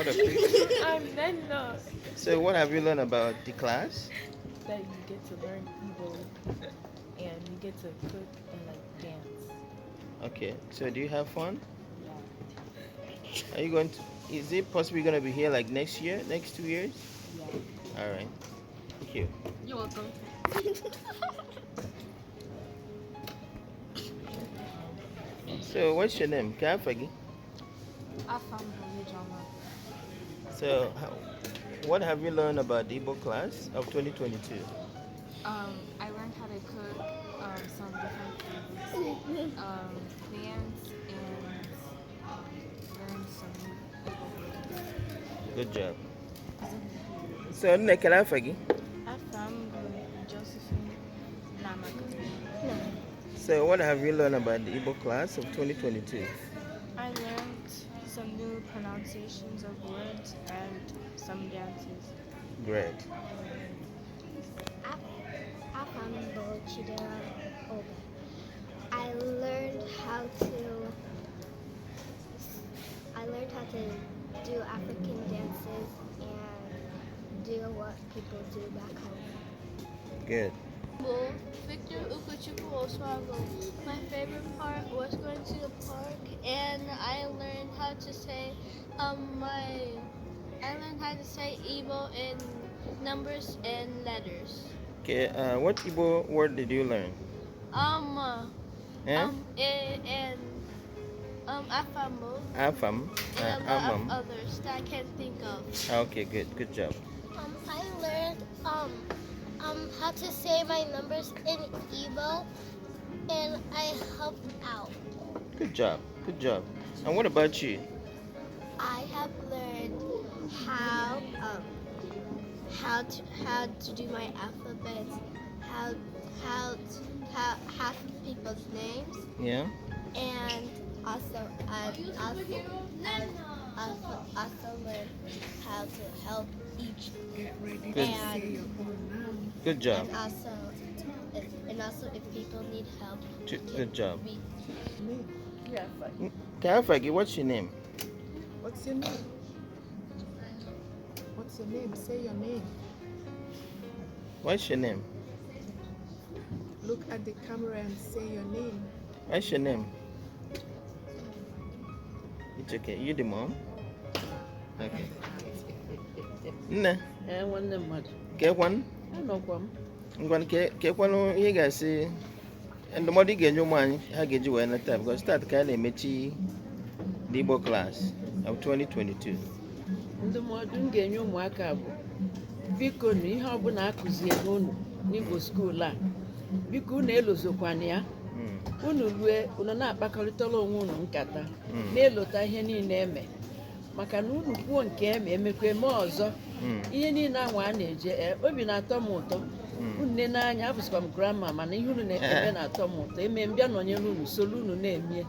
what a pity. No. So what have you learned about the class? That you get to learn Igbo and you get to cook and like dance. Okay. So do you have fun? Yeah. Are you going to? Is it possibly going to be here like next year, next 2 years? Yeah. All right. Thank you. You're welcome. So what's your name? Kafagi. Afam Jama. So what have you learned about the Igbo class of 2022? I learned how to cook some different foods, dance, and learn some Igbo words. Good job. So nne Kafagi. Afam Josephine Namaka. So what have you learned about the Igbo class of 2022? I learned some new pronunciations of words and some dances. Great. Afambo Chidera Oba. I learned how to do African dances and do what people do back home. Good. Well, Victor Ukuchukwu Oswago. My favorite part was going to the park, and I learned how to say I learned how to say Igbo in numbers and letters. Okay. What Igbo word did you learn? Eh? And Afambo, Afam. and a lot Amam. of others that I can't think of. Okay. Good. Good job. I learned how to say my numbers in Igbo, and I helped out. Good job. Good job. And what about you? I have learned how to do my alphabet, how half people's names, Yeah. and also learn how to help each. Good. Good job. And also if people need help. Good job. Yeah. Kafagi, what's your name? What's your name? What's your name? Say your name. What's your name? Look at the camera and say your name. What's your name? It's okay. You the mom? Okay. Nne, nwanne mmadụ kekwanụ? anọkwa m Ngwanụ kekwanụ ihe ga-asị ndụmọdụ ị ga-enye ụmụ anyị ha ga-eji wee nata because start ka a na-emechi the Igbo class of 2022. ndụmọdụ m ga-enye ụmụaka bụ biko na ihe ọbụla akụziere unu n'Igbo skuul a biko unu elozokwana ya unu rue unu na-akpakọrịtara onwe unu nkata na-elota ihe niile eme maka na unu kwuo nke emekwa eme ọzọ ihe niile ahụ a na-eje obi na-atọ m ụtọ unu n'anya abụsịkwa m grandma mana ihe unu na-eme na-atọ m ụtọ eme m bịa nọnyere unu solu unu na-emie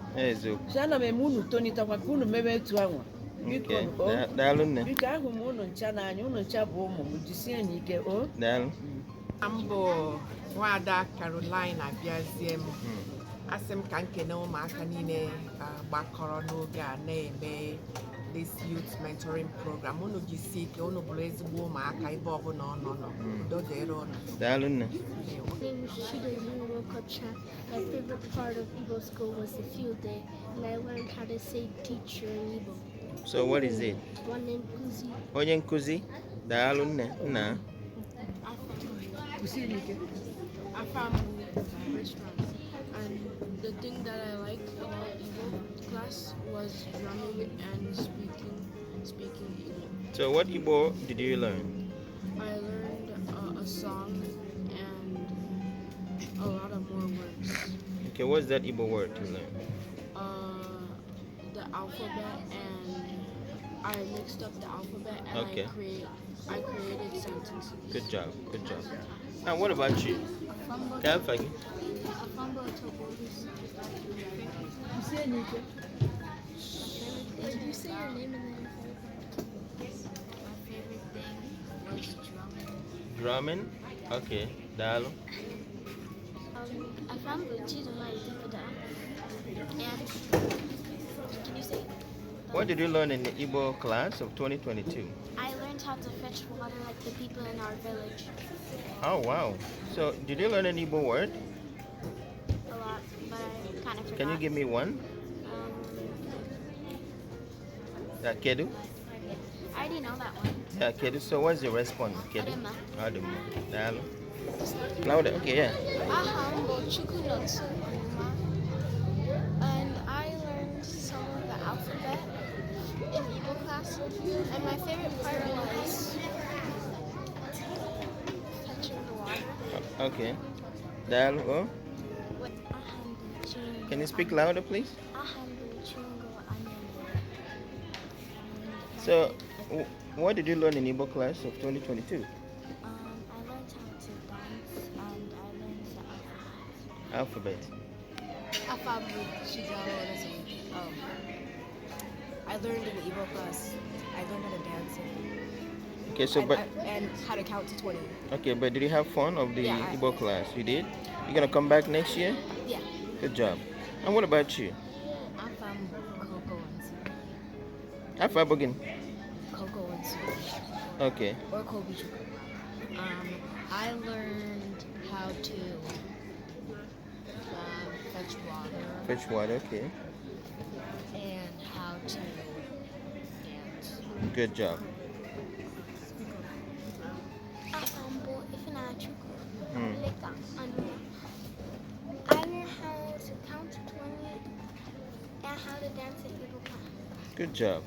si ana m eme unu tonitakwa ka unu mebe etu anwa biko biko ahụ m unu ncha n'anya unu ncha bụ ụmụ m jisie n'ike o Mbụ Nwada Caroline abịazie m. Asị m ka nkene ụmụaka niile gbakọrọ n'oge a na-eme this youth mentoring program. Unu jisie ike, unu bụrụ ezigbo ụmụaka ebe ọbụla ọ nọ. Udo dịrị unu. Daalụ nne. My name is Chidozie Wokocha. My favorite part of Igbo school was the field day, and I learned how to say teacher in Igbo. So what is it? One named Kuzi. Onye nkuzi? Daalụ nne. Nna. Afam restaurant. And the thing that I liked about Igbo class was drumming and speaking Igbo. So what Igbo did you learn? I learned a song and a lot of more words. Okay, what's that Igbo word you learned? The alphabet, and I mixed up the alphabet and Okay. I created sentences. Good job. Good job. And what about you? Kafagi. Afambo Tobolis. jisie n'ike Did you say your name and then My favorite thing was drumming. Drumming? Okay. Daalụ. I found the cheese on my Dippada. And can you say What did you learn in the Igbo class of 2022? I learned how to fetch water like the people in our village. Oh, wow. So, did you learn an Igbo word? A lot, but I kind of forgot. Can you give me one? Kedu? I already know that one. Yeah, Kedu. So, what's the response? Kedu? Adema. Adema. Dalo. Louder. Okay, yeah. Aham Chukunotsu Onuma. And I learned some of the alphabet in Igbo class. And my favorite part was fetching the water. Okay. Dalo. Oh. Can you speak louder, please? So, what did you learn in Igbo class of 2022? I learned how to dance and I learned the Alphabet. I learned in the Igbo class. I learned how to dance Okay, so and how to count to 20. Okay, but did you have fun of the Yeah, Igbo class? You did? You gonna come back next year? Yeah. Good job. And what about you? I'm from Coco and Soup. Afabogin. Coco and Soup. Okay. Or Kobe Chuku. I learned how to fetch water Fetch water, okay. and how to dance. Good job. Hmm. I learned how to count to 20 and how to dance in Igbo class. Good job.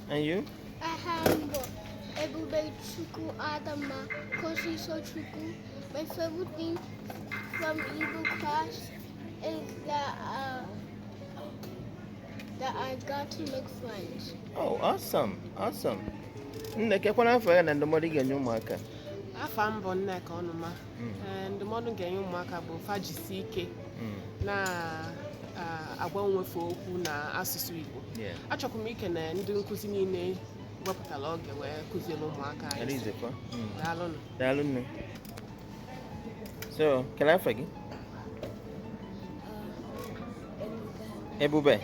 And you? Ahambo, Ebube Chuku Adama, Kosi So Chuku. My favorite thing from Igbo class is that I got to make friends. Oh, awesome. Awesome. Nnekekwana afọ ya na ndụmọdụ ga-enye ụmụaka. Afa m bụ Nneka Ọnụma. Ndụmọdụ ga-enye ụmụaka bụ fajisi ike agwa onwefe okwu na asụsụ Igbo. Achọkwa m ike na ndị nkụzi niile wepụtara oge wee kụziere ụmụaka anyị. Daalụnụ. Daalụnụ. So, can I forget? Ebube.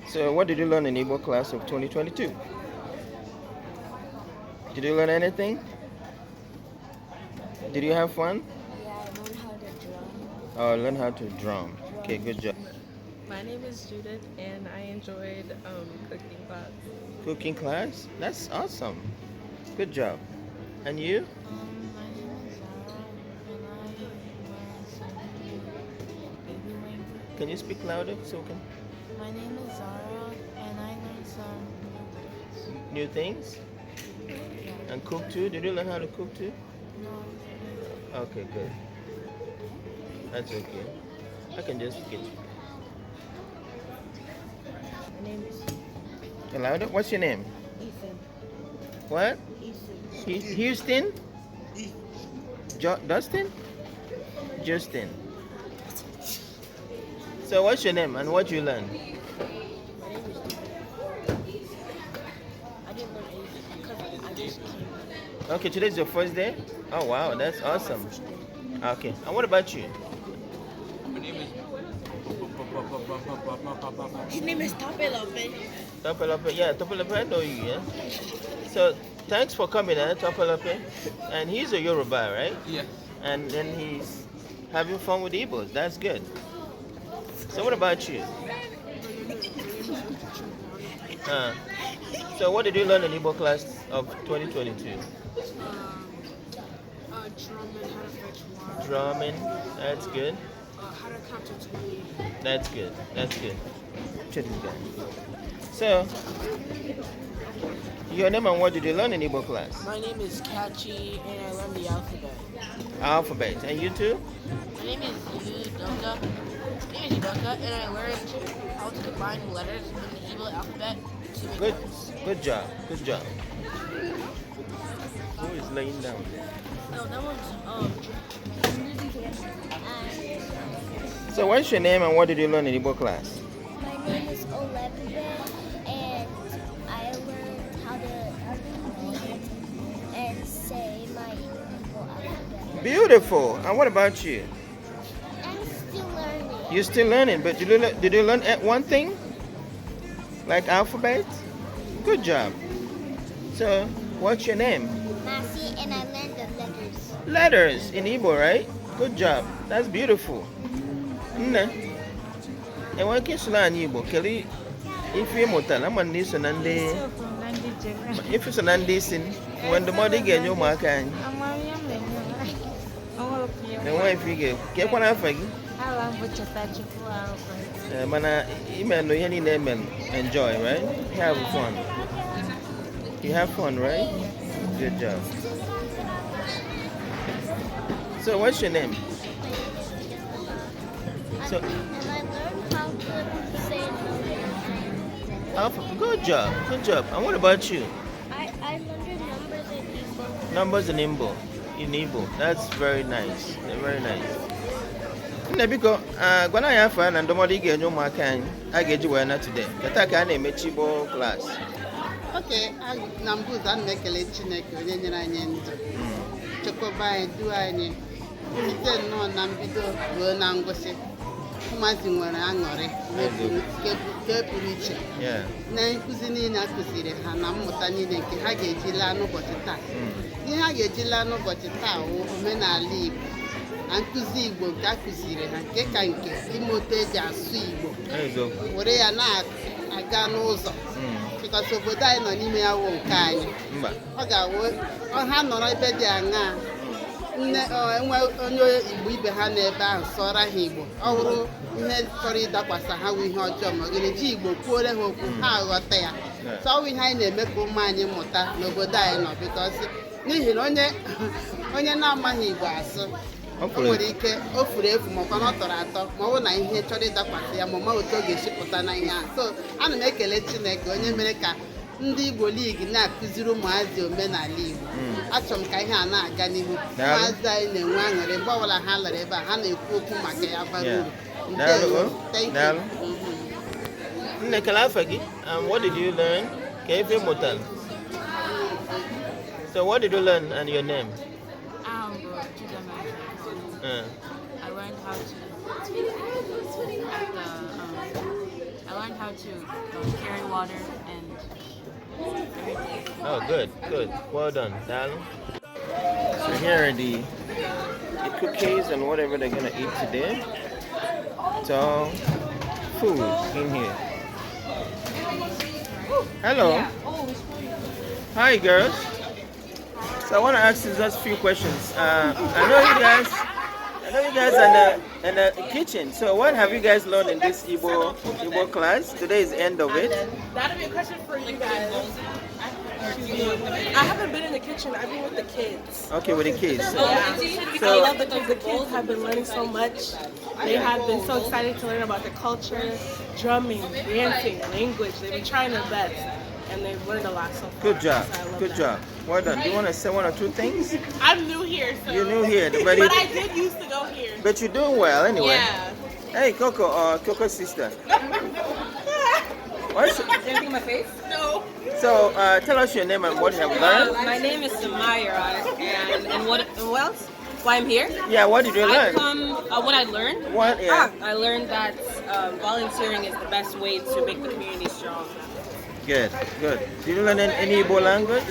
So, what did you learn in Igbo class of 2022? Did you learn anything? Did you have fun? Yeah, I learned how to drum. Oh, learn how to drum. Okay, good job. My name is Judith, and I enjoyed cooking class. Cooking class? That's awesome. Good job. And you? My name is Zara, and I learned some baby language. Can you speak louder so we can... My name is Zara, and I learned some New things? And cook too? Did you learn how to cook too? No. Okay, good. That's okay. I can just get you. My name is Louder? What's your name? Ethan. What? Ethan. Houston? Dustin? Justin. So what's your name and what you learn? My name is I didn't learn anything because I just came. Okay, today's your first day? Oh wow, that's awesome. Okay, and what about you? His name is Tapelope. Topelope, yeah, Topelope, I know you, yeah? So, thanks for coming, Topelope. And he's a Yoruba, right? Yeah. And then he's having fun with Igbos. That's good. So, what about you? So, what did you learn in Igbo class of 2022? Drumming, how to fetch water. Drumming, that's good. How to count to 20. That's good. That's good. Check this guy. So, your name and what did you learn in Igbo class? My name is Kachi, and I learned the alphabet. Alphabet. And you too? My name is Udoka. And I learned how to combine letters in the Igbo alphabet to make Good. words. Good job. Good job. Who is laying down? No, that one's So, what's your name and what did you learn in Igbo class? My name is Olebube, and I learned how to read and say my Igbo alphabet. Beautiful. And what about you? I'm still learning. You're still learning, but did you learn one thing? Like alphabet? Good job. So, what's your name? Nasi, and I learned the letters. Letters in Igbo, right? Good job. That's beautiful. Nne, enwe ike ịsụrụ anyị Igbo, kedu ife ịmụtara ama na iso na ndị ife so na ndị isi nwee ndụmọdụ ị ga-enye ụmụaka anyị. Enwe ife ị ga-ekwu. Kekwana afọ gị? Mana imelụ ihe niile emelụ, enjoy, right? Have fun. You have fun, right? Good job. So, what's your name? So, And I learned how to say numbers. Alpha, good job, good job. And what about you? I learned numbers in Igbo. Numbers in Igbo. In Igbo. That's very nice. Very nice. Nne biko, gwana anyị afọ na ndụmọdụ ị ga-enye ụmụaka anyị a ga-eji wee na today. Kata ka a na-emechi Igbo class. Okay, na mbụ ụzọ ana m ekele Chineke onye nyere anyị ndụ. Chekwaba anyị, duo anyị. Site nnọọ na mbido ruo na ngwụsị. Ụmụazị nwere aṅụrị nke pụrụ iche. Na nkụzi niile a kụziri ha na mmụta niile nke ha ga-eji laa n'ụbọchị taa. Ihe ha ga-eji laa n'ụbọchị taa wụ omenala Igbo na nkụzi Igbo nke a kụziri ha nke ka nke ime otu eji asụ Igbo were ya na-aga n'ụzọ chịkọta obodo anyị nọ n'ime ya wụ nke anyị. Ọ ga-awụ ha nọrọ ebe dị aṅaa enwe onye Igbo ibe ha n'ebe ahụ sọrọ ha Igbo ọ hụrụ ihe chọrọ ịdakwasa ha wụ ihe ọjọọ ma ọ ji Igbo kwuore ha okwu ha aghọta ya. Sọwụ ihe anyị na-eme ka ụmụ anyị mụta n'obodo anyị nọ bikọsi n'ihi na onye na-amaghị Igbo asụ o nwere ike o furu efu makwa na ọ tọrọ atọ ma ọ bụ na ihe chọrọ ịdakwasị ya ma ọ ma otu ọ ga-esi pụta na ihe ahụ. So ana m ekele Chineke onye mere ka ndị Igbo League na-akụziri ụmụazị omenala Igbo. Achọrọ m ka ihe a na-aga n'ihu. Ụmụazị anyị na-enwe aṅụrị mgbe ọbụla ha lara ebe a ha na-ekwu okwu maka ya bara uru. Thank you. Nne, kele afọ gị? What did you learn? Ka ife mụtara? So what did you learn and your name? I learned how to carry water and everything. Oh, good. Well done, darling. So here are the cookies and whatever they're gonna eat today. It's all food in here. Hello. Hi, girls. So I want to ask you just a few questions. I know you guys are in the kitchen. So what have you guys learned in this Igbo class? Today is the end of it. That'll be a question for you guys. I haven't been in the kitchen. I've been with the kids. Okay, with the kids. Yeah. So I love the kids. The kids have been learning so much. They have been so excited to learn about the culture, drumming, dancing, language. They've been trying their best, and they've learned a lot so far. Good job. So Good job. Well done. Do you want to say one or two things? I'm new here, so. You're new here, but I did used to go here. But you're doing well anyway. Yeah. Hey, Coco's sister. Anything in my face? No. So, tell us your name and what you have learned. My name is Samaya, and what else? Why I'm here? Yeah, what did you learn? What I learned? What? Yeah. I learned that volunteering is the best way to make the community strong. Good. Did you learn any Igbo language?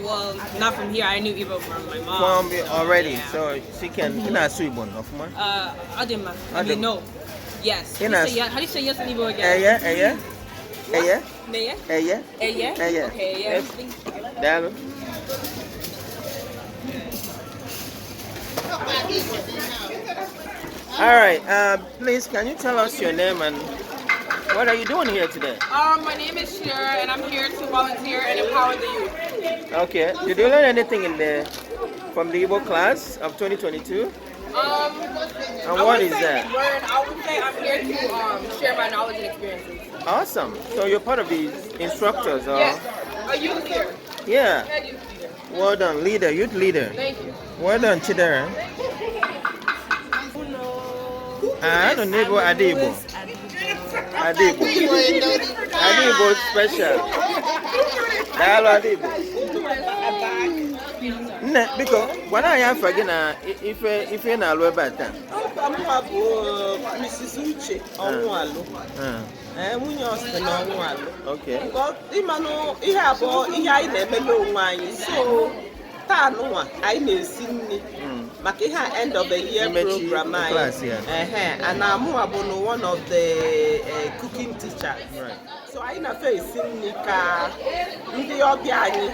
Well, not from here. I knew Igbo from my mom. Already, yeah. so she can. Igbo, Adema. I mean, no. Yes. How do you say yes in Igbo again? Eya. Neya? Eya. Okay, yeah. Dalo. All right. Please, can you tell us your name and what are you doing here today? My name is Shira, and I'm here to volunteer and empower the youth. Okay. Did you learn anything from the Igbo class of 2022? And what is that? I would say I'm here to share my knowledge and experiences. Awesome. So you're part of the instructors, or? Yes, a youth leader. Yeah. Head youth leader. Well done, youth leader. Thank you. Well done, Chidera. I don't know Adibo. Adibo special. Hello, Adibo. Nne, biko, gwana ya afọ gị na ife na-alụ ebe a taa. Afamwa bụ Mrs. Uche Ọnwụalụ. Nwunye Austin Ọnwụalụ. Okay. Ịmanụ ihe abụọ ihe anyị na-emele onwe anyị. So taa nụnwa anyị na-esi nri maka ihe a end of the year program anyị. And amụwa bụ one of the cooking teachers. So anyị na-fe esi nri ka ndị ọbịa anyị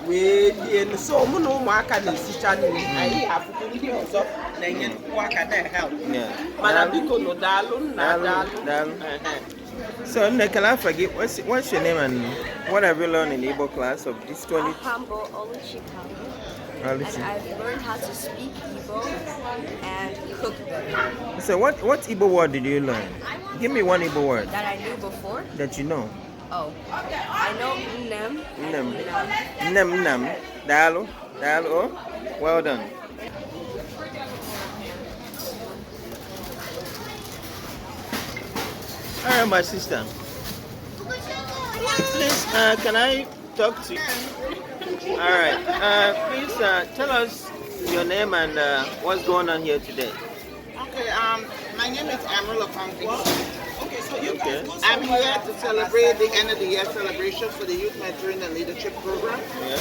wee lie. So mụ na ụmụaka na-esicha nri. Anyị afụkwu ndị ọzọ na-enye aka na-help. Mana biko nụ daalụ nna daalụ. So, can I forget, what's your name and what have you learned in the Igbo class of this 20? Humble Oluchika. And I've learned how to speak Igbo and cook better. So, what Igbo word did you learn? Give me one Igbo word. That I knew before? That you know. Oh, I know nem. Nem. Dalu. Oh, well done. All right, my sister. Please, can I talk to you? All right. Please tell us your name and what's going on here today. Okay. My name is Amrula Kongi. Okay. I'm here to celebrate the end of the year celebration for the Youth Mentoring and Leadership Program. Yeah.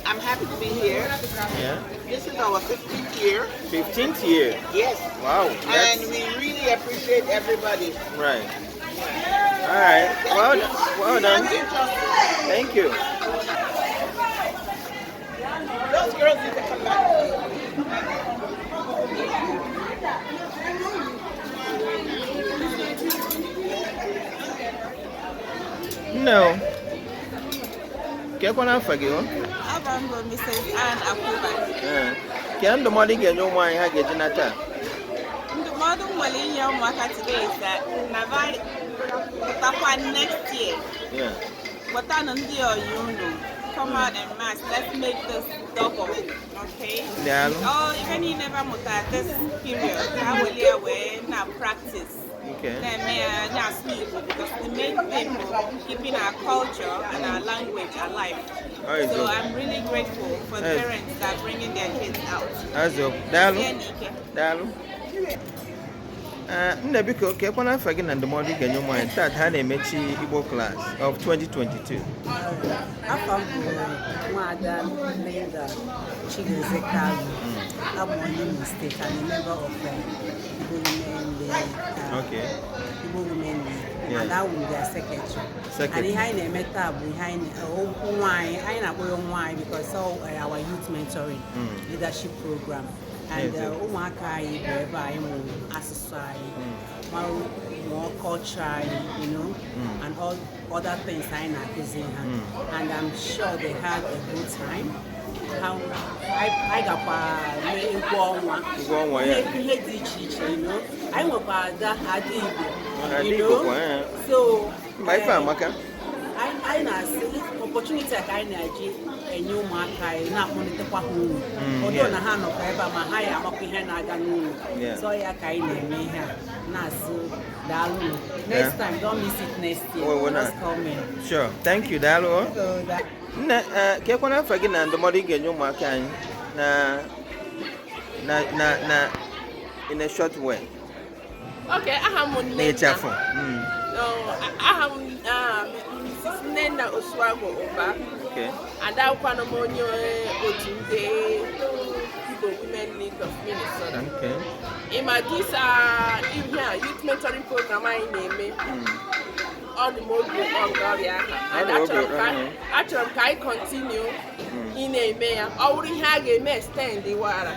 I'm happy to be here. Yeah. This is our 15th year. 15th year? Yes. Wow. And we really appreciate everybody. Right. All right. Well done. Thank you. Those girls need to come back. No. Kekwana fagio. Abambo Mrs. Ann Akuba. Ke ndụmọdụ ga-enye ụmụ anyị ha ga-eji na taa? Ndụmọdụ nwere inye ụmụaka today is that na next year. Yeah. Whatever ndị oyi unu come out and mass. Let's make this double. Okay? Yeah. Oh, even you never muta this period. How will you away now practice? Okay. Because the main thing is keeping our culture and our language alive. Right, so I'm really grateful for the parents that are bringing their kids out. Dalu. Nne biko kekwana afa gị na ndụmọdụ ga-enye ụmụ anyị taa ha na-emechi Igbo class of 2022. Afọ m bụ Nwada Linda Chigozie Kalu. I'm on Imo State and a member of the Igbo Women League. Igbo Women League. And I will be their secretary. And ihe anyị na-eme taa bụ ihe anyị na-akpọ ya nwaanyị because our youth mentoring leadership program. And ụmụaka anyị bụ ebe anyị mụrụ asụsụ anyị, more culture, and all other things anyị na-akụzi ha. And I'm sure they had a good time. I gakwa ụgwọ ọnwa ihe dị iche iche, anyị nwekwa ada Igbo, so anyị na-asị opportunity ka anyị na-eji enye ụmụaka anyị na-akpọlitekwa ha uru ọdụ na ha nọkwa ebe a ma ha ya amakwa ihe na-aga n'ụlọ so ya ka anyị na-eme ihe a na-asị daalụ next time don't miss it next year just come in. Sure, thank you, daalụ. Nne kekwana afa gị na ndụmọdụ ị ga-enye ụmụaka anyị na in a short way. Okay, aha m n'ịchafụ. Aha m Nnenna Osuagbo Ụba. Adakwana m onye otu ndị Igbo Women League of Minnesota. Ịma this youth mentoring program anyị na-eme ọ dị m obi ọrịa aha. Achọrọ m ka anyị continue ị na-eme ya. Ọ bụrụ ihe a ga-eme extend wara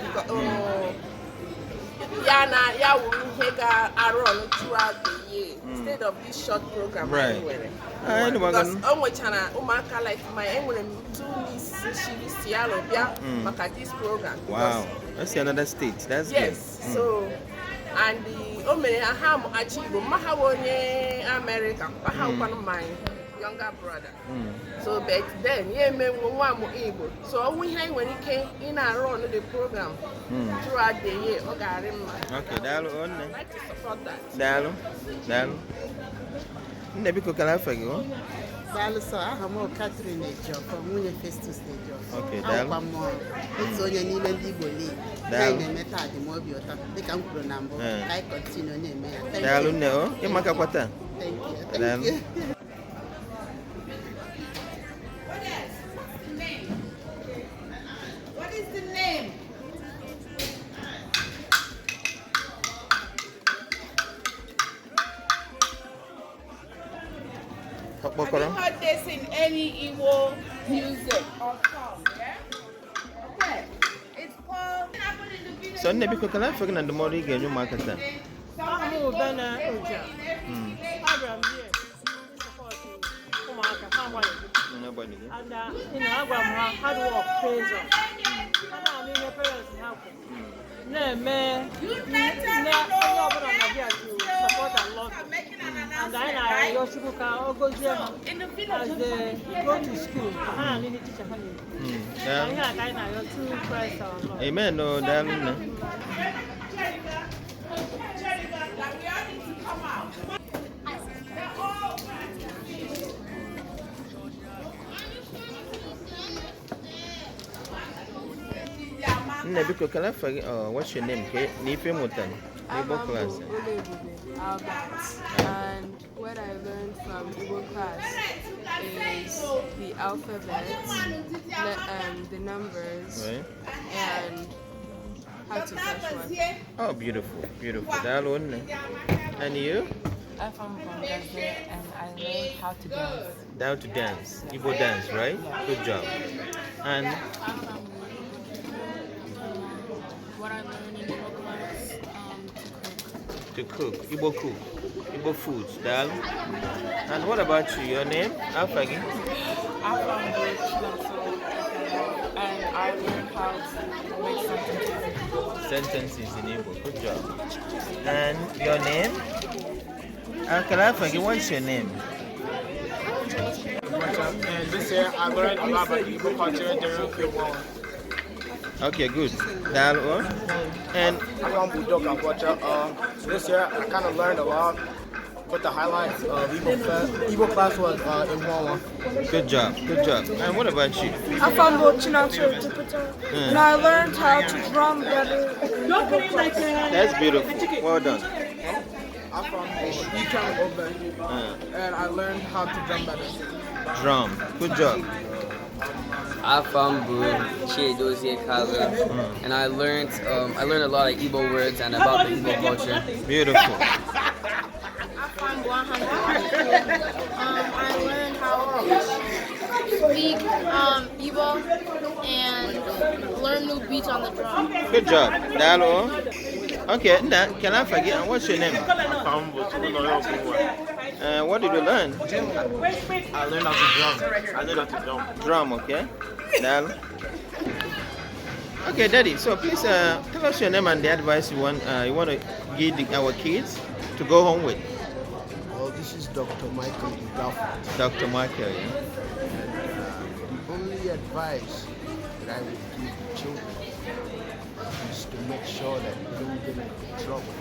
ya wuru ihe ga-arụ ọrụ throughout the year instead of this short program anyị nwere. Because o nwechara ụmụaka like enwere m 2 nieces si Seattle bịa maka this program. Wow, that's another state. That's yes, good. So and o mere ha mụghachi Igbo mma ha onye America ha nkwanụ my younger brother. So but then yeah me nwa m Igbo. So ọnwụ ihe anyị nwere ike ị na-arụ on the program throughout the year ọ ga-arị mma. Okay, daalụ onne. I'd like to support that. Daalụ. Nne biko kala afa gị Daalụ sọ, aha m Catherine Ejiofor, nwunye Festus Ejiofor. Okay, daalụ. Ahụkwa m otu onye n'ime ndị Igbo League. Daalụ. Na-eme taa dị m obi ụtọ dịka m kwuru na mbụ ka anyị continue na-eme ya. Thank Daalụ you. nne o, ịmakakwa taa. Thank you. Thank Daalụ. you. What is the name? Have you heard this in any Igbo music or song? Yeah? Okay. It's called. So nne biko kala afọ gị na ndụmọdụ ị ga-enye ụmụaka taa. I'm Bena Oja. I'm here to support ụmụaka ha agbanyeghị. And agwa m ha hard work pays off. Ha na-ama ihe parents ha kwụ. Na-eme onye ọbụla na-abịa to support and love them. And anyị na-arịọ Chukwu ka ọ gọzie ha as they go to school. Ha na ndị teacher ha na-ekwu. Ihe a ka anyị na-arịọ through Christ our Lord. Amen. No, daalụ nne. Nne biko kala afọ gị, what's your name? N'ife mụtara n'Igbo class. Albert, and what I learned from Igbo class is the alphabet, the numbers, Right. and how to catch one. Oh, beautiful, beautiful. Daalụ nne. And you? I'm from Gaza and I learned how to dance. How to dance. Igbo dance, right? Good job. And What I learned in Igbo class, to cook. Igbo cook. Igbo foods. Dal. And what about you? Your name? Afagi? I'm from and I learned how to make sentences in Igbo. Good job. And your name? Uncle Afagi, what's your name? And this year I learned a lot about Igbo culture during the war. Okay, good. Dal. And I'm Budok Abuja. This year I kind of learned a lot, but the highlights of Igbo class was in Wawa. Good job, good job. And what about you? I'm from Bochinato, and I learned how to drum better. That's beautiful. Well done. I'm from Ikan Oben, and I learned how to drum better. Drum. Good job. I'm from Chiedozie Kaza, and I learned a lot of Igbo words and about the Igbo culture. Beautiful. I'm I learned how to speak Igbo and learn new beats on the drum. Good job. Dalo. Okay, can I forget? And what's your name? What did you learn? I learned how to drum. I learned how to drum. Drum, okay. Dalo. Okay, Daddy. So please tell us your name and the advice you want to give our kids to go home with. Well, this is Dr. Michael Dugafu. Dr. Michael, yeah. The only advice that I would give children is to make sure that they don't get into trouble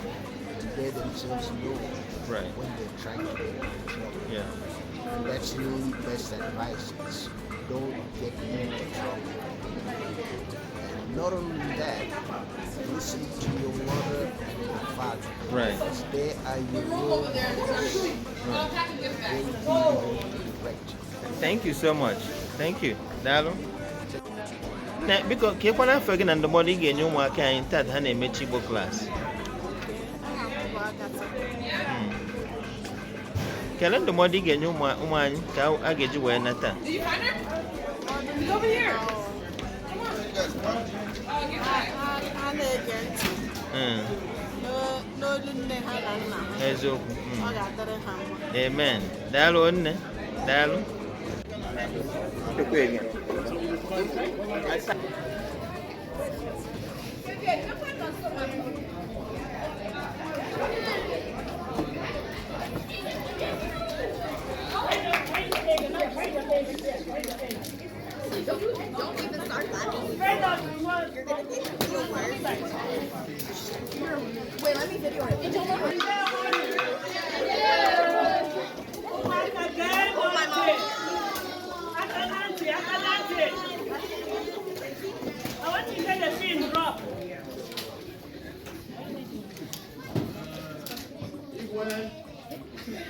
and they themselves know when they're trying to get into trouble. Yeah. And that's the only best advice is don't get into trouble. And not only that, listen to your mother and your father. Right. Because they are your role models. They will direct you. Thank you so much. Thank you. Dalo. Na biko ka ịkwana afọ gị na ndụmọdụ ị ga-enye ụmụaka anyị taa ha na-emechi Igbo class. Kelee ndụmọdụ ị ga-enye ụmụ anyị ka a ga-eji wee nata. Ha na-ege ntị n'olu nne ha na nna ha. Eziokwu. Ọ ga-adịrị ha mma. Amen. Daalụ nne. Daalụ. Don't even start laughing. You're gonna get your words. Wait, let me video it. Oh, my mom. Okay,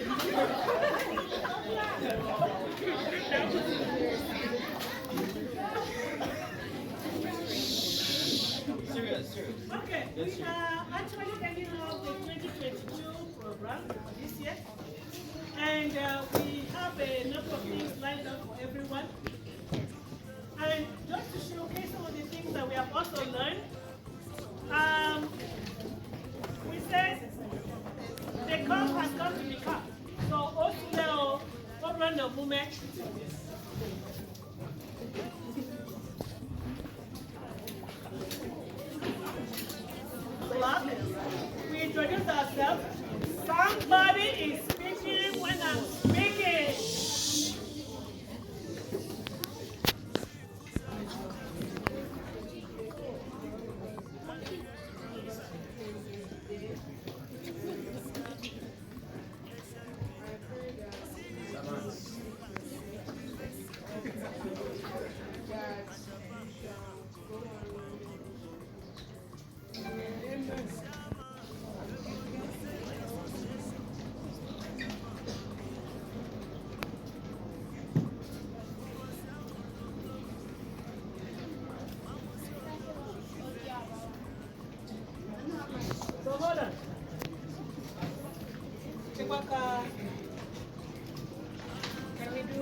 we are actually ending off the 2022 program this year, and we have a number of things lined up for everyone. And just to showcase some of the things that we have also learned, we said the cup has come to the cup. So also what run the movement. We introduce ourselves. Somebody is speaking when I'm speaking. So hold on. Can we do?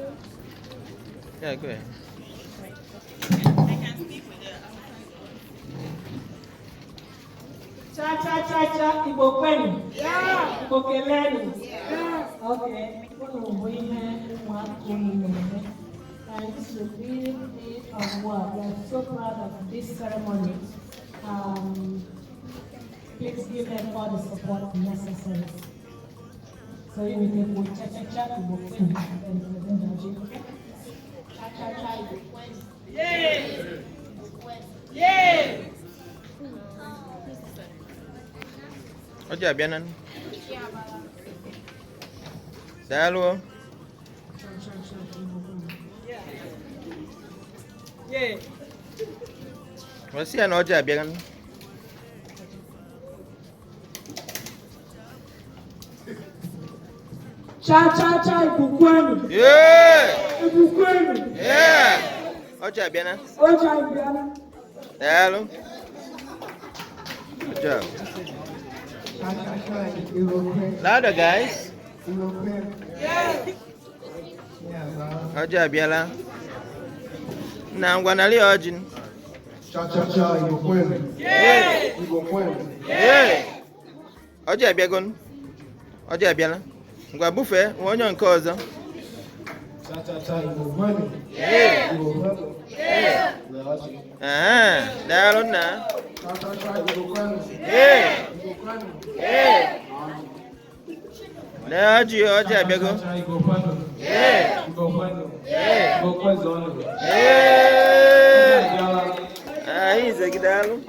Yeah, go ahead. I can speak with them. Cha cha cha cha Igbo kwenu. Yeah. Igbo kelenu. Yeah. Okay. And this is a big of work. We are so proud of this ceremony. Please give them all the support necessary. So you will go cha cha cha Igbo kwenu. Cha cha cha Igbo kwenu. Yay! Yay! Oja bianan. Dalo. Yeah. Wasi ana oja bianan. Cha cha cha Igbo kwenu. Yeah. Igbo kwenu. Yeah. Oja bianan. Oja bianan. Dalo. Good job. Louder, guys. Oja biala. Na ngwanali ojin. Cha cha cha Igbo kwenu. Yeah. Igbo kwenu. Yeah. Oja biagon. Oja biala. Ngwa bufe onye nke ọzọ. Cha cha cha Igbo kwenu. Yeah. Igbo kwenu. Yeah. Dalo na. Cha cha cha Igbo kwenu. Yeah. Igbo kwenu. Yeah. Na aji oja biago. Igbo kwenu. Yeah. Igbo kwenu. Yeah. Igbo kwenu. Yeah. Ize gidalo.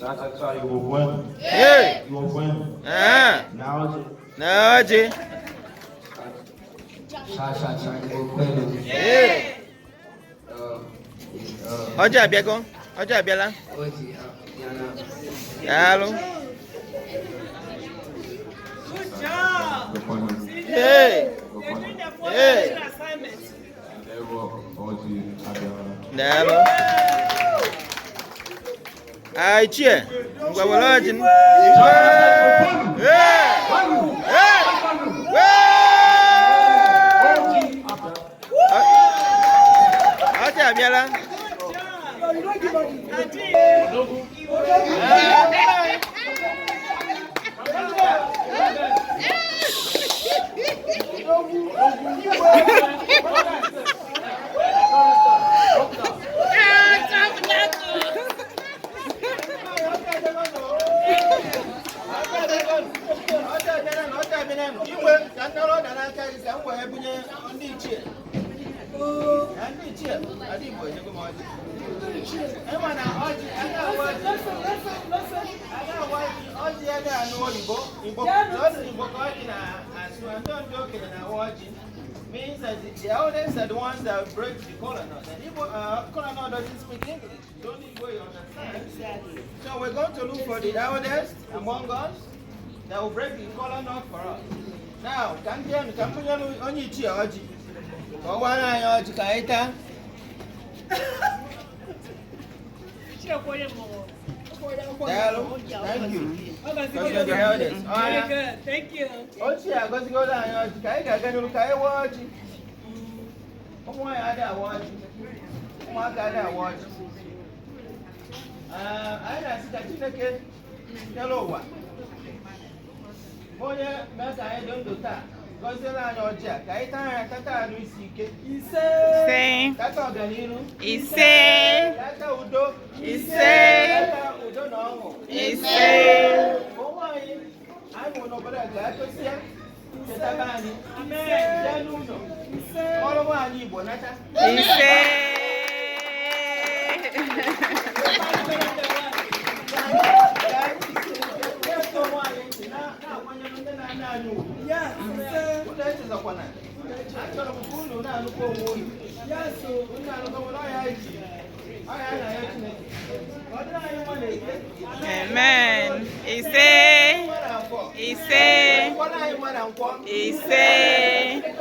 Cha cha cha Igbo kwenu. Yeah. Igbo kwenu. Na aji. Cha cha cha Igbo kwenu. Yeah. Oja biago. Oja biala. Dalo. Good job. Hey. Hey. Dalo. Ai chia. Ngwa wala jin. Oja biala. Means that the elders are the ones that break the kola nut. And Igbo kola nut doesn't speak English. Don't Igbo you understand. Exactly. So we're going to look for the elders among us that will break the kola nut for us. Now, come on, you cheer, Oji. Go one eye, Oji, Kaita. Thank you. Because you're the eldest. Very good. Thank you. Oji, I got to go down, Oji. Kaita, can you look at watch? Come on, I watch. Come on, I watch. I see that you hello, what? Oh, yeah, I don't do that. Because you're not your jack. I can't see it. Say. That's organino. Say. That's Udo. Say. Udo no. Say. Oh, I'm one over there. Glad to see you. Amen. Amen. All of one, you bonata. Say. Yes, Amen. Ise. Ise. Ise.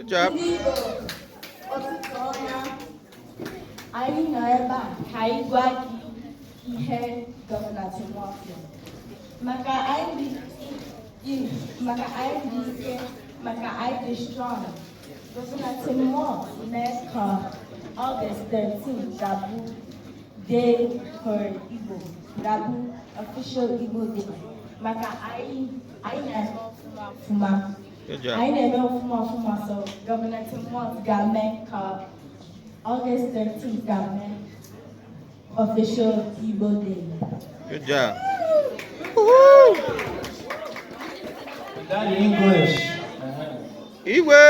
Good job. Anyị nọ ebe a ka anyị gwa gị ihe gọvanọ Timothy maka anyị dị ike maka anyị dị strong. Gọvanọ Timothy mee ka August 13 ga-abụ day for Igbo, ga-abụ official Igbo day maka anyị na-eme ọfụma. Good job. I never from so Governor Timothy got me August 13th got me official Igbo Day. Good job. Woo! That English. Igbo.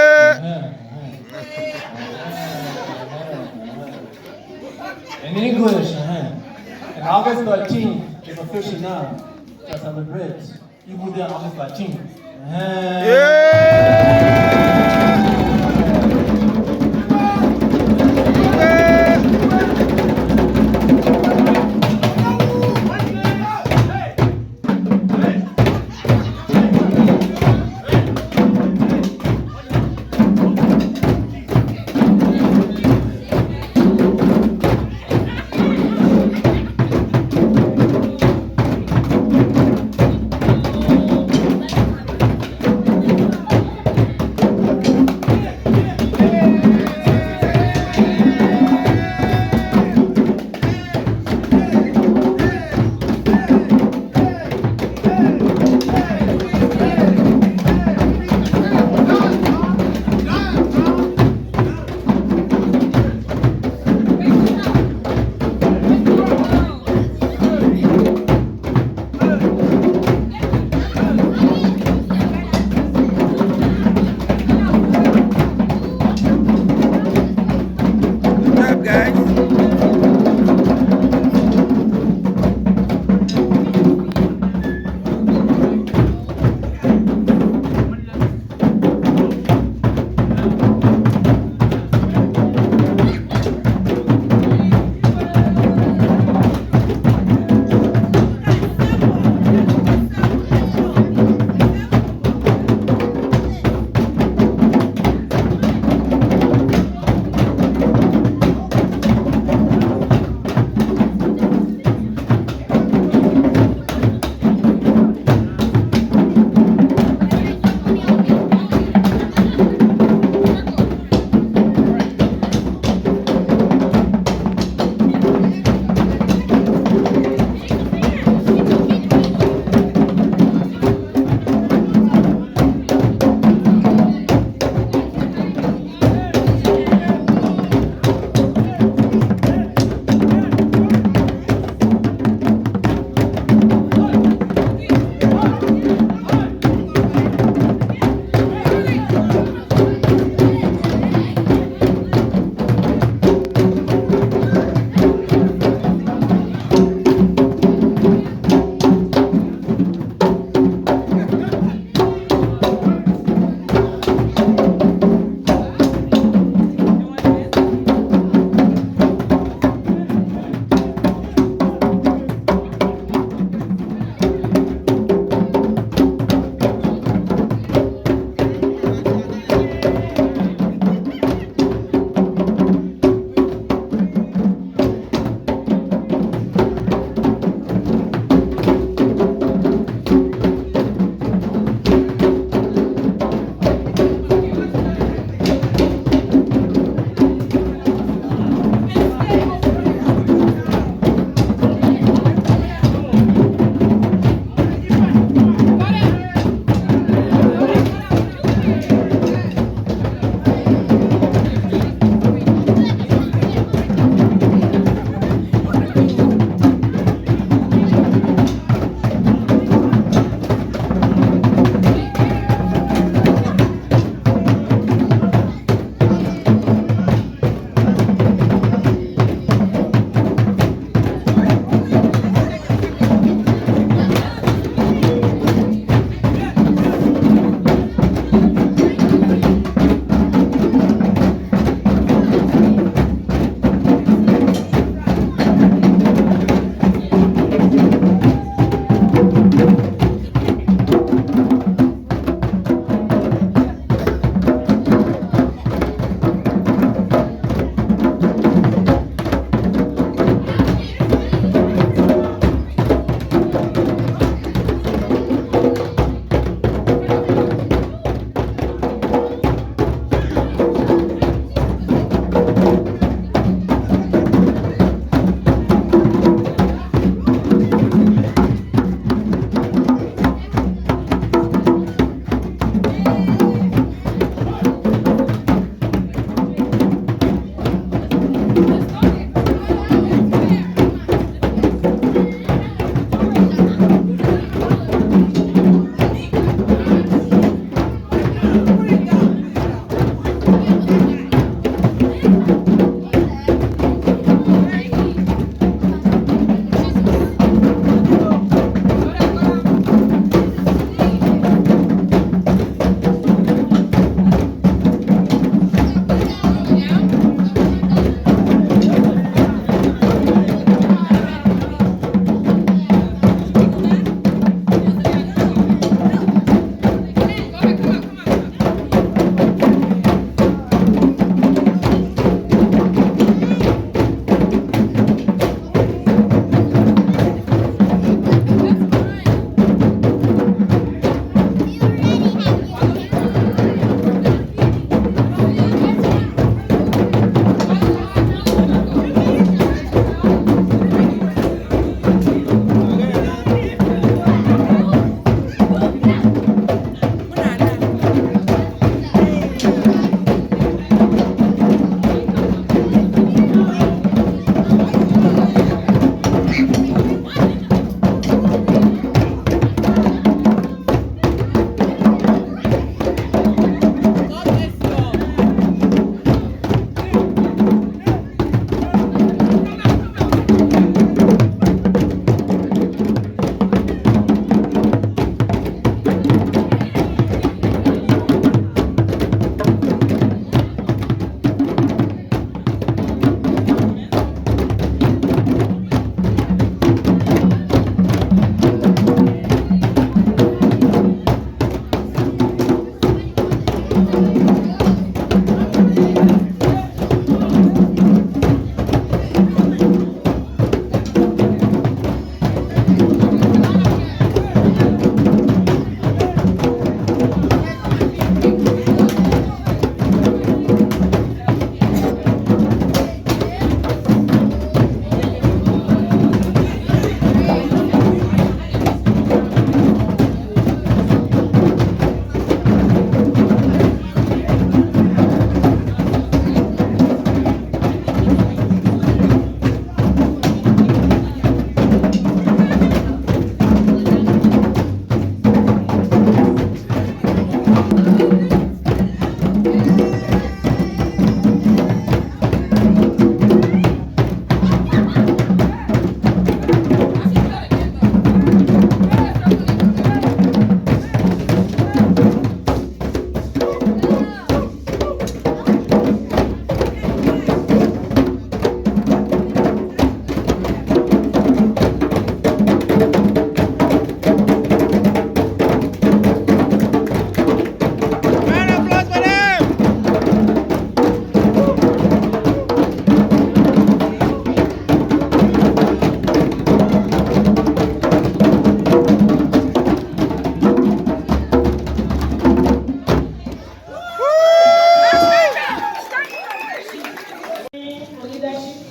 In English, and August 13th is official now. To celebrate Igbo Day on August 13th.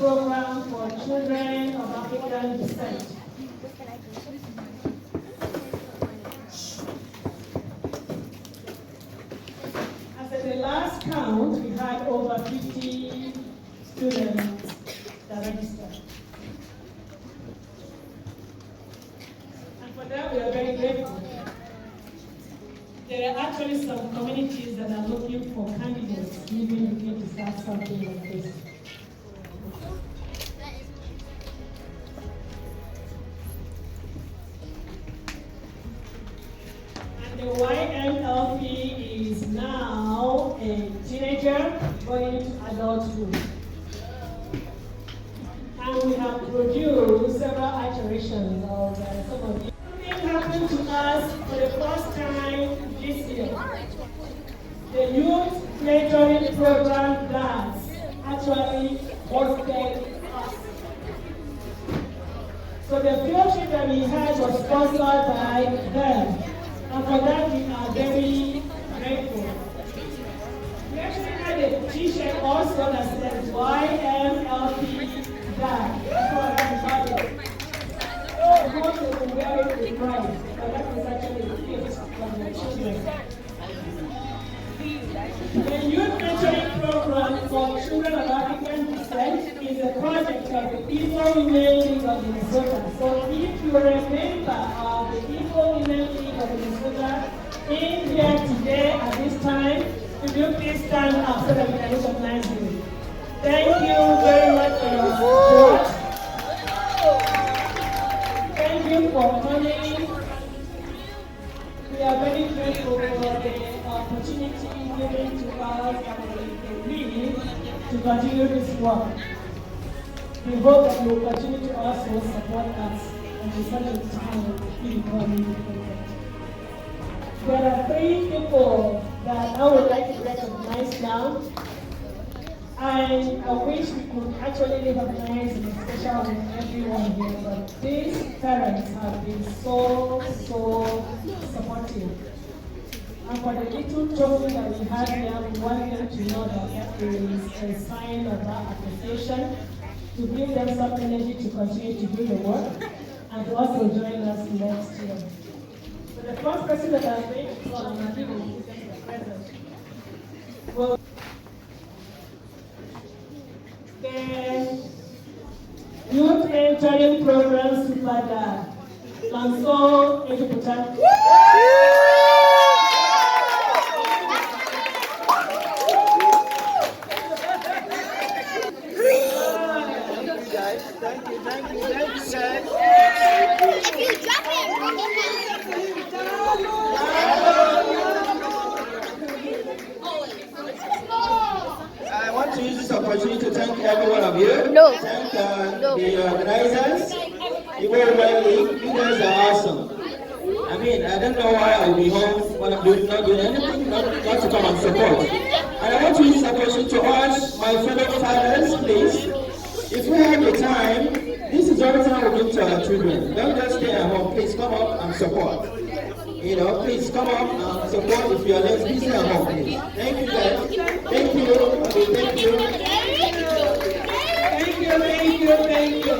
program for children of African descent. As at the last count, we had over 50 students that registered. And for that, we are very grateful. There are actually some communities that are looking for candidates, even looking to start something like this. And the YMLP is now a teenager going to adulthood. And we have produced several iterations of some of these. Something happened to us for the first time this year. The youth mentoring program grants actually hosted us. So the field trip that we had was sponsored by them. And for that we are very grateful. We actually had a t-shirt also that says YMLP Guide. That's what I got it. I hope they will wear it with pride, but that was actually a gift from the children. The Youth Mentoring Program for Children of African Descent is a project of the Igbo Women League of Minnesota. So if you are a member of the Igbo Women League of Minnesota in here today at this time, could you please stand up so that we can recognize you? Thank you very much for your support. Thank you for coming. We are very grateful for the opportunity given to us and the need to continue this work. We hope that you will continue to also support us at such a time in community. There are 3 people that I would like to recognize now. And I wish we could actually recognize in special with everyone here, but these parents have been so supportive. And for the little trophy that we have here, we want them to know that that is a sign of our appreciation, to give them some energy to continue to do the work, and to also join us next year. So the first person that I'm going to call, I'm going to give them the present. Well, the Youth Mentoring Program Super Lanso Eduputa. Thank you guys. If you drop I want to use this opportunity to thank every one of you. Thank the organizers, Igbo Women League. You guys are awesome. I mean, I don't know why I'll be home when I'm not doing anything, not to come and support. And I want to use this opportunity to urge my fellow fathers, please, if we have the time, this is all the time we give to our children. Don't just stay at home. Please come up and support. You know, please come up and support if you are less busy at home, please. Thank you guys. Thank you. Okay, thank you. Thank you.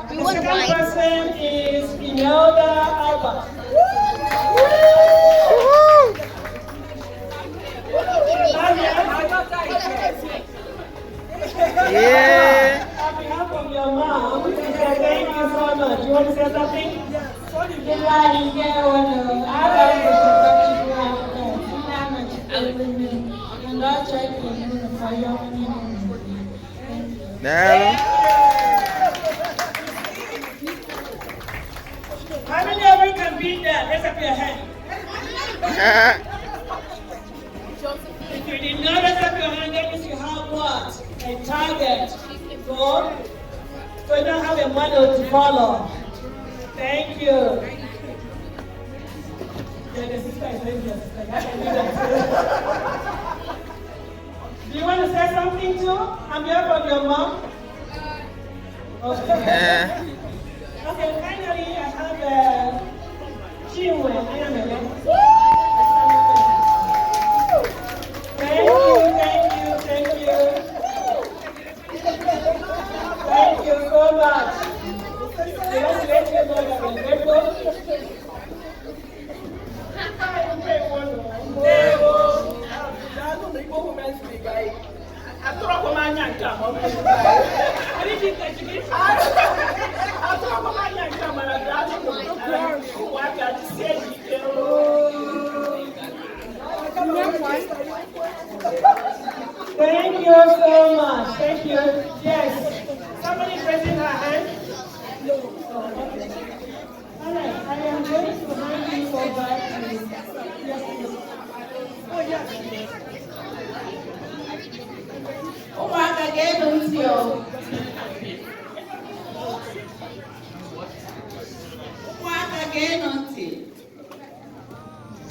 The second person is Imelda Alba. Yeah. On behalf of your mom, we say thank you so much. You want to say something? How many of you can beat that? Raise up your hand. If you did not raise up your hand, that means you have what? A target. Goal. So you don't have a model to follow. Thank you. Yeah, the sister is very good. I can do that. Do you want to say something too? I'm here from your mom. Okay. Okay, finally I have Chinwe. Thank you. Thank you so much. Thank you. Yes. Somebody's raising her hand. No. Oh, okay. All right. I am going to hand you over to. Yes. Oh, yes. Ụmụaka ga-ege ntị o. Ụmụaka ga-ege ntị.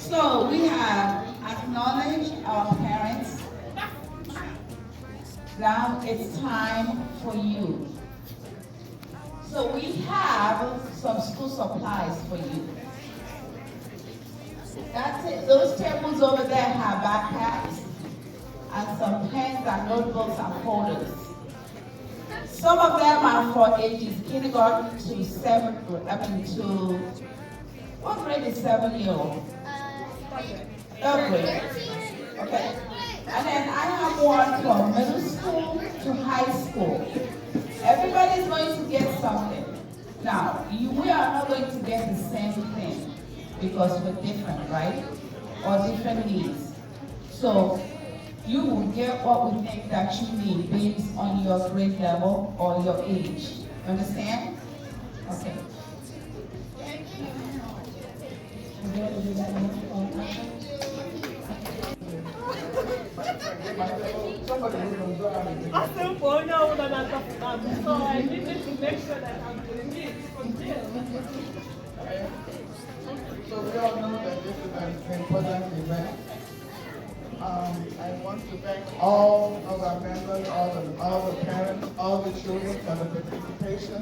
So we have acknowledged our parents. Now it's time for you. So we have some school supplies for you. That's it. Those tables over there have backpacks and some pens and notebooks and folders. Some of them are for ages kindergarten to 7th grade, to, what grade is 7-year-old? 3rd grade. Okay. And then I have one from middle school to high school. Everybody's going to get something. Now, we are not going to get the same thing because we're different, right? Or different needs. So you will get what we think that you need based on your grade level or your age. Understand? Okay. I still for now that I talk about, so I needed to make sure that I'm doing it from there. So we all know that this is an important event. I want to thank all of our members, all the parents, all the children for the participation.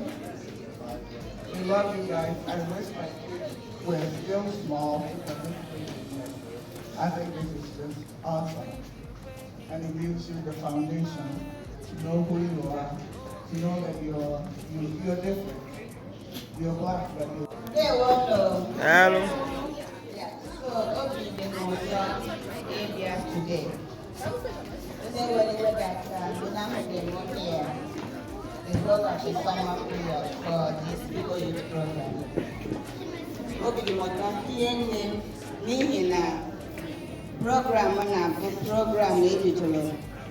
We love you guys. I wish my kids were still small to participate in this. I think this is just awesome. And it gives you the foundation to know who you are, to know that you're different. You're black, but you're... Hello. Yeah, so Obi the Mosa area today. And then when you look at the number of here, it's because of the summer period for this Igbo youth program. Obi the Mosa here in a program program editorial.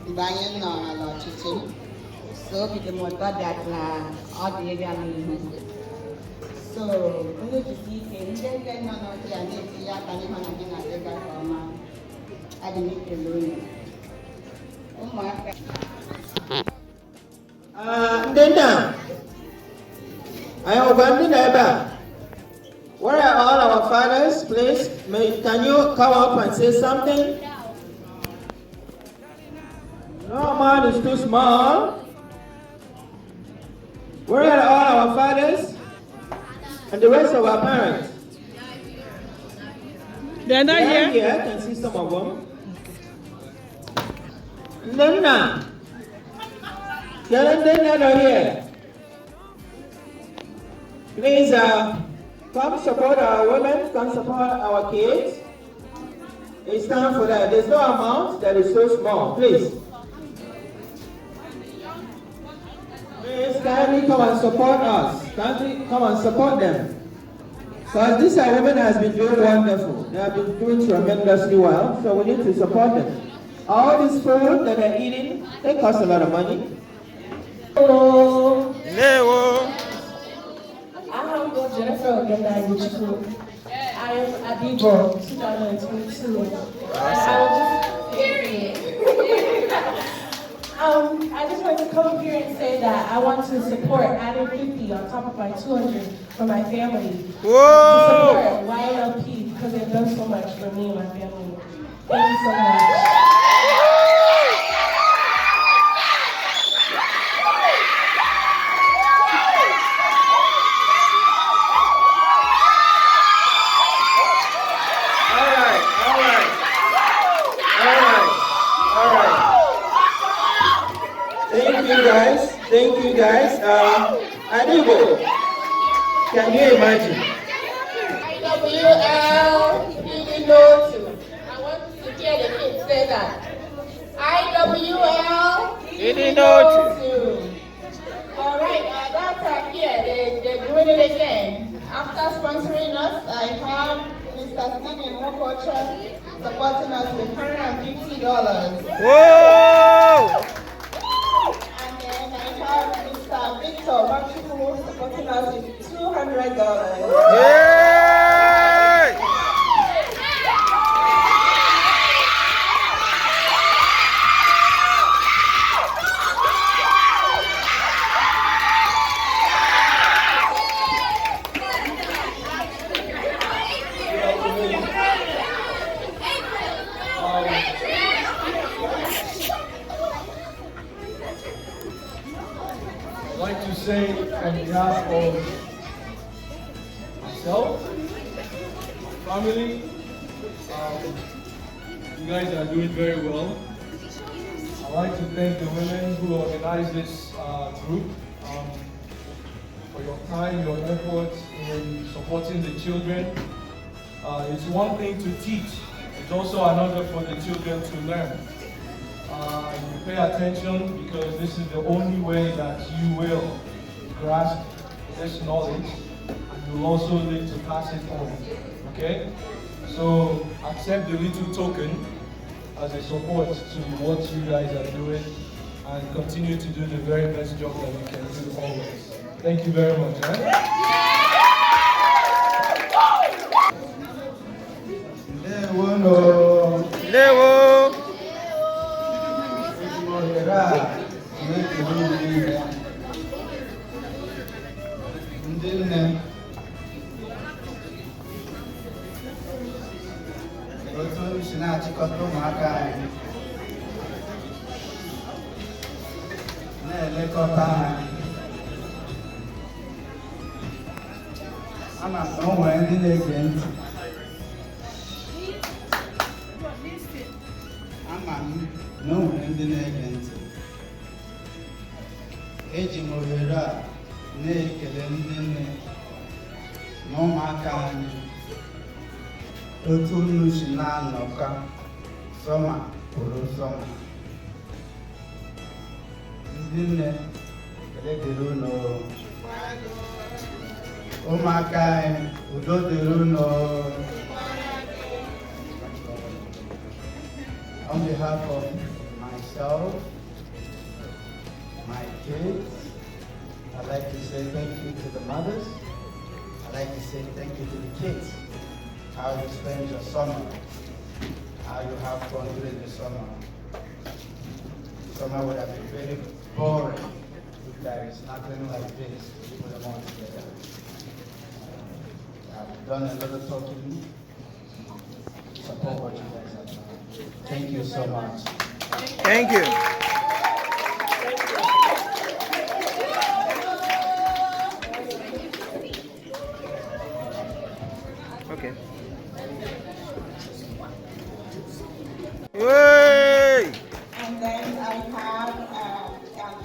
Banyere n'ala ọchịchị. So Obi the Mosa that all the area meeting. So, we to see if none of the Anisia can even again at the back of my I didn't need to learn. Oh my Then now, I have abandoned Eba. Where are all our fathers, please? Can you come up and say something? No, man, it's too small. Where are all our fathers? And the rest of our parents? They're not here? Yeah, I can see some of them. Nena. They're not here. Please come support our women, come support our kids. It's time for that. There's no amount that is so small. Please. Please kindly come and support us. Kindly come and support them. Because these women has been doing wonderful. They have been doing tremendously well. So we need to support them. All this food that they're eating, they cost a lot of money. Hello. Hello. I'm Jennifer Ogenda. I am at Igbo 2022. And I was just period. I just wanted to come up here and say that I want to support adding 50 on top of my 200 for my family. Whoa! To support YLP because they've done so much for me and my family. Thank you so much. Thank you guys. Igbo, can you imagine? IWL, I want you to hear the kids say that. WL. Idinotu. All right, that's here. They're doing it again. After sponsoring us, I have Mr. Stephen Mokocha supporting us with $150. Whoa! And then I have Mr. Victor Machuku supporting us with $200. Yay! I'd like to say on behalf of myself, family, you guys are doing very well. I'd like to thank the women who organized this group for your time, your efforts in supporting the children. It's one thing to teach, it's also another for the children to learn. You pay attention because this is the only way that you will grasp this knowledge and you'll also live to pass it on. Okay? So accept the little token as a support to what you guys are doing and continue to do the very best job that you can do always. Thank you very much. Lewo. Ndị nne, otu si na-achịkọta ụmụaka anyị, na-elekọta ha. Ama m na o nwere ndị na-ege ntị. Ama m na o nwere ndị na-ege ntị. Eji m ohere a na-ekele ndị nne na ụmụaka anyị otu unu si na-anọkọ sọma pụrụ sọma. Ndị nne ekele dịrị unu, ụmụaka anyị udo dịrị unu. On behalf of myself, my kids, I'd like to say thank you to the mothers. I'd like to say thank you to the kids. How you spend your summer, how you have fun during the summer. Summer would have been very boring if there is nothing like this to put them all together. I've done a little talking to support what you guys have done. Thank you so much. Thank you. Okay. Yay! And then I have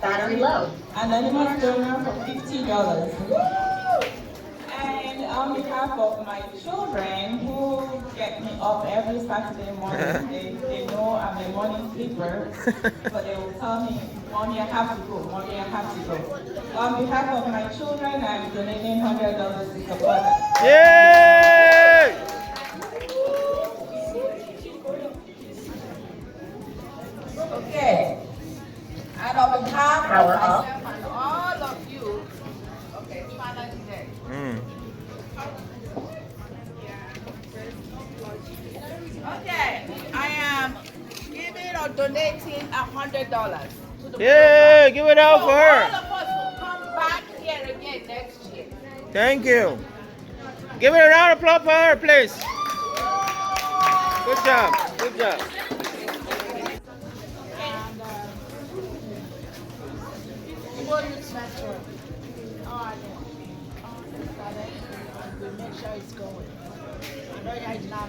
battery low. Anonymous donor for $50. And on behalf of my children who get me up every Saturday morning, they know I'm a morning sleeper, but they will tell me, Mommy, I have to go. Mommy, I have to go. On behalf of my children, I'm donating $100 to support them. Yay! Okay. And on behalf of myself and all of you, okay, finally there. Okay, I am giving or donating $100 to the Yeah, give it out so for her. all of us will come back here again next year. Thank you. Give it a round of applause for her, please. Good job. Good job. We make sure it's going. I know right now,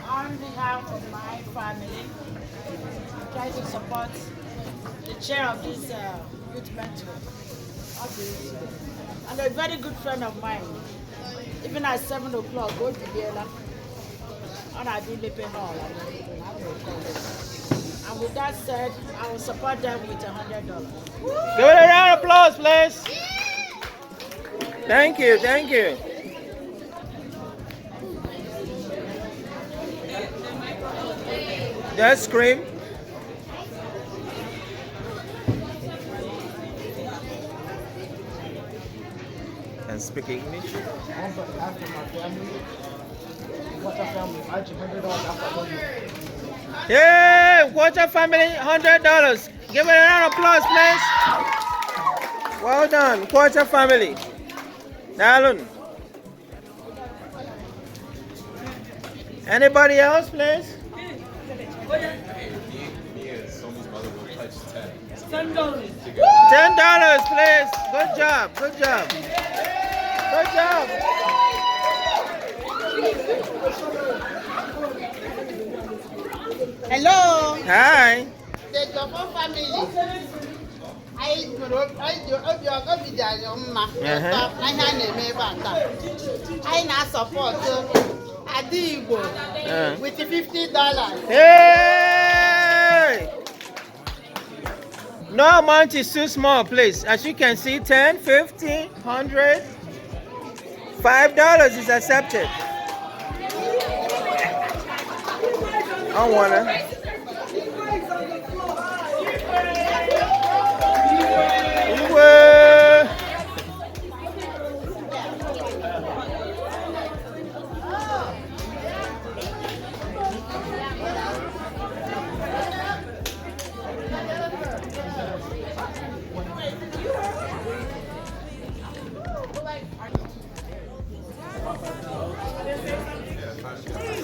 on behalf of my family, I try to support the chair of this youth mentor, and a very good friend of mine. Even at 7 o'clock, go to Biela, and I do the hall. with that said, I will support them with $100. Give it a round of applause, please. Thank you, thank you. Just scream. And speak English. After my family, Water family, I $100 after Yeah, Water family, $100. Give it a round of applause, please. Well done, Quarter family. Dalun. Anybody else, please? $10, please. Good job, good job. Good job. Hello. Hi. The Jofo family. I support Igbo with $50. Hey! No amount is too small, please. As you can see, 10, 50, 100, $5 is accepted. I wanna.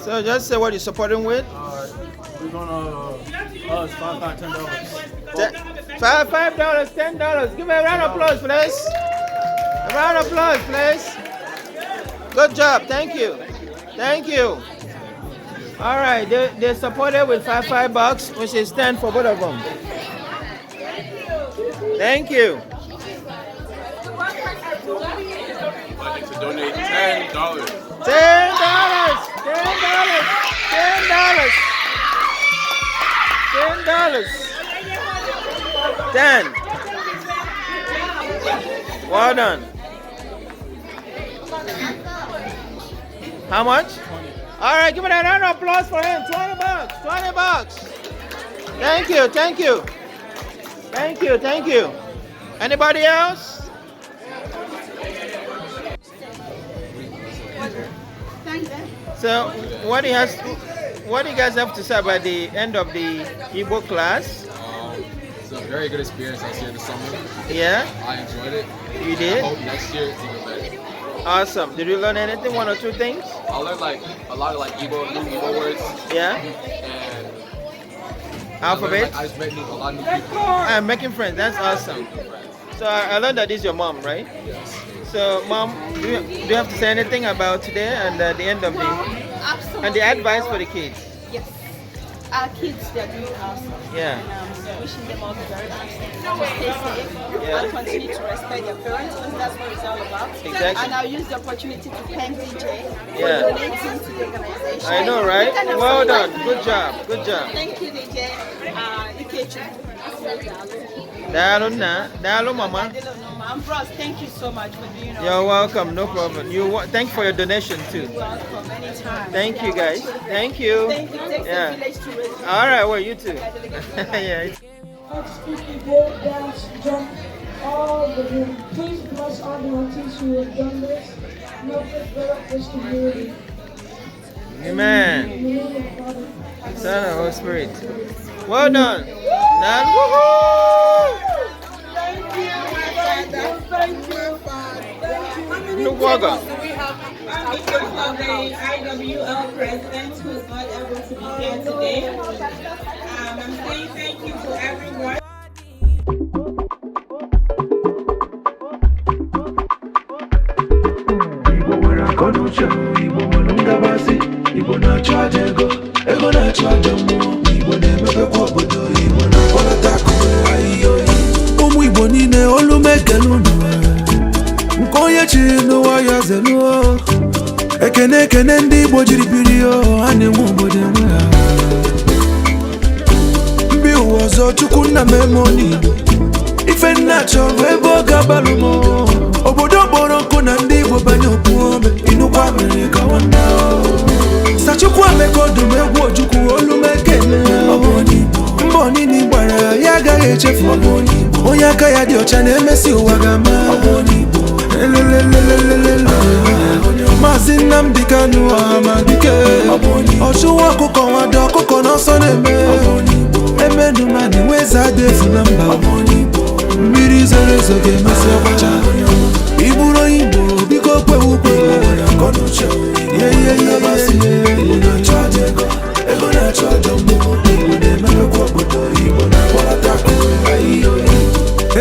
So just say what you're supporting with. We're gonna it's $5, $10. $5, $10. Give me a round of applause, please. A round of applause, please. Good job. Thank you. Thank you. All right, they supported with $5, which is 10 for both of them. Thank you. I'd like to donate $10. $10. $10. Well done. How much? All right, give me a round of applause for him. $20. $20. Thank you. Thank you. Thank you. Thank you. Anybody else? So, what do you guys have to say about the end of the Igbo class? It's a very good experience last year this summer. Yeah? I enjoyed it. You did? I hope next year it's even better. Awesome. Did you learn anything? One or two things? I learned like a lot of like new Igbo words. Yeah? And alphabet? I just met a lot of new people. I'm making friends. That's awesome. So I learned that this is your mom, right? Yes. So, Mom, do you have to say anything about today and the end of the... Absolutely. And the advice for the kids? Yes. Our kids, they're doing awesome. Yeah. And wishing them all the very best. To stay safe and continue to respect their parents, because that's what it's all about. Exactly. And I'll use the opportunity to thank DJ for Yeah. donating to the organization. I know, right? Well done. Good job. Good job. Thank you, DJ. Ikechu. Dalo, Mama. And Bros, thank you so much for doing all You're welcome. No problem. Thank you for your donation too. You're welcome anytime. Thank you, guys. Thank you. Thank you. Take Yeah. the village to raise you. All right. Well, you too. Yeah. Go, dance, jump, all the room. Please bless all the aunties who have done this. Help us develop this community. Amen. In the name of the Father, Son and Holy Spirit. Well done. Now, woohoo! Thank you. Look, Waga. So we have the IWL president who is not able to be here today. I'm saying thank you to everyone. Igbo nwere akọnuche, Igbo nwere ngabasị, Igbo na-achụ aja ego na-achụ aja mmụọ, Igbo na-emepekwa obodo, Igbo na-akpọlata akụkụ ahịhịa oyi. Ụmụ Igbo niile olu m ekele unu, nke onye chiri n'ụwa ya zeluo. Ekene ndị Igbo jiri biri ha na-enwe obodo enwe ha. ọzọ chukwu nna m emoni ife nna chọrọ ebe ọ ga-agbalụ m obodo kpọrọ nkụ na ndị Igbo banye okwu ome inukwa mere ka nwanne Sachukwu ameka ọdụm egwu ojukwu olu m ekele mbọ niile gbara ya agaghị echefu onye aka ya dị ọcha na-emesi ụwa ga-ama Maazị Nnamdi Kanu Ọhamadike ọchụwa ọkụkọ nwado ọkụkọ n'ọsọ na-eme emenumani nweza dị efu na mba mmiri zoro ezo ga-emesi ọgbacha iburu onye Igbo biko kwewe ukwe ego na-achụ aja mmụọ Igbo na-emepekwa obodo Igbo na-akpọlata akụ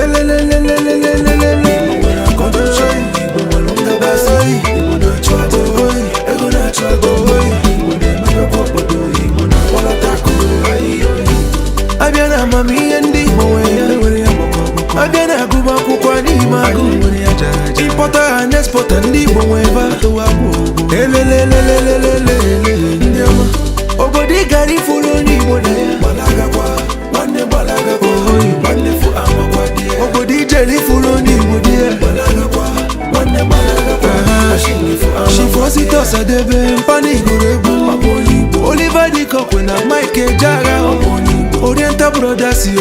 elelelelelelelele abịa na amamihe ndị Igbo nwere abịa na agụba akwụkwọ n'ime agụ ịpọta ha na expọta ndị Igbo nwe ebe elelelelelelele ndị ọma obodo ị gara ifuru onye Igbo na ya obodo ijere ifuru onye Igbo dị ya Shifosite Ọsadebe mpana igoro egwu Oliver Dikokwe na Mike Ejeagha Oriental Brothers